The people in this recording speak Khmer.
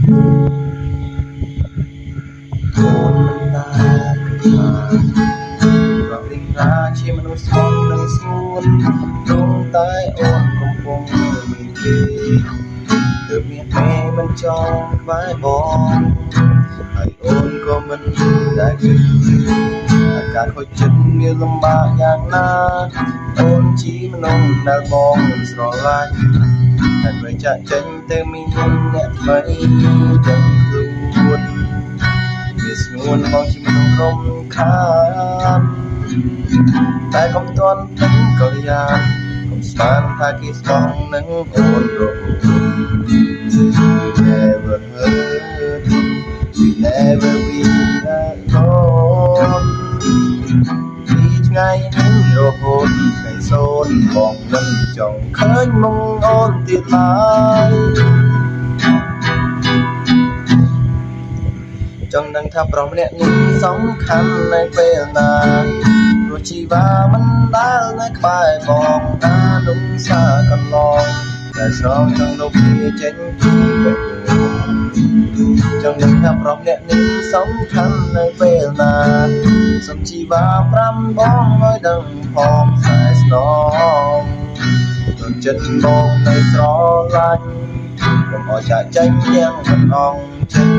អូនមិនដែលគិតថាប្រទិរាជាមនុស្សស្មោះនិងស្ងួនទ្រង់តែអូនកំពុងមានគេទើបមានពេលមិនចង់ក្បែរបងហើយអូនក៏មិនដែលគិតអាការខូចចិត្តមានលំបាកយ៉ាងណាអូនជាមនុស្សដែលបងមិនស្រឡាញ់តែពេលចាក់ចេញទៅមានអ្នកថ្មីទាំងខ្លួនវាស្ងួនបងជាមនុស្សរំខានតែកុំទាន់ពេញកល្យានកុំស្មានថាគេស្បងនឹងអូនរហូត Never hurt we never be alone ពីថ្ងៃនេះរហូតថ្ងៃសូនបងមិនចង់ឃើញមុខអូនទៀតឡើយចង់ដឹងថាប្រុសម្នាក់នេះសំខាន់នៅពេលណាព្រោះជីវាមិនដែលនៅក្បែរបងអានុសាកន្លងតែស្រងចង់លុបវាចេញពីបេះដូងចង់ដឹងថាប្រុសម្នាក់នេះសំខាន់នៅពេលណាសុំជីវា5បងឲ្យដឹងផងខ្សែស្នងទុនចិត្តបងនៅស្រឡាញ់កុំឲ្យចាក់ចេញទាំងមិនអងចិត្ត